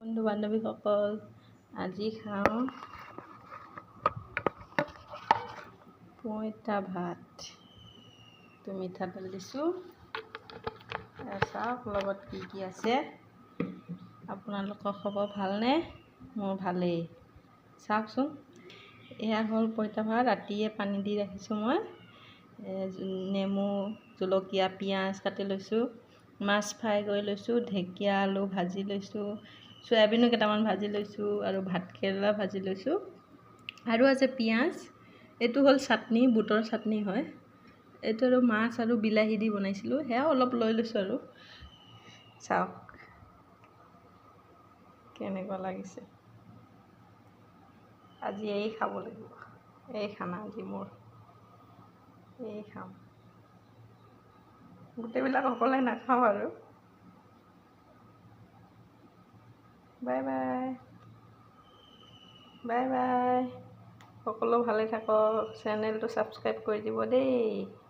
বন্ধু বান্ধৱীসকল, আজি খাওঁ পইতা ভাত। মিঠাতেল দিছোঁ, চাওক লগত কি কি আছে। আপোনালোকৰ খবৰ ভালনে? মোৰ ভালেই। চাওকচোন, এয়া হ'ল পইতা ভাত। ৰাতিয়ে পানী দি ৰাখিছোঁ মই। নেমু, জলকীয়া, পিঁয়াজ কাটি লৈছোঁ, মাছ ফ্ৰাই কৰি লৈছোঁ, ঢেকীয়া আলু ভাজি লৈছোঁ, চয়াবিনো কেইটামান ভাজি লৈছোঁ আৰু ভাতকেৰেলা ভাজি লৈছোঁ। আৰু আছে পিঁয়াজ। এইটো হ'ল চাটনি, বুটৰ চাটনি হয়। এইটো আৰু মাছ আৰু বিলাহী দি বনাইছিলোঁ, সেয়াও অলপ লৈ লৈছোঁ আৰু। চাওক কেনেকুৱা লাগিছে। আজি এই খাব লাগিব, এই খানা আজি মোৰ, এই খাম। গোটেইবিলাক অকলে নাখাওঁ আৰু। Bye bye, bye bye. সকলো ভালে থাকক, চেনেলটো ছাবস্ক্ৰাইব কৰি দিব দেই।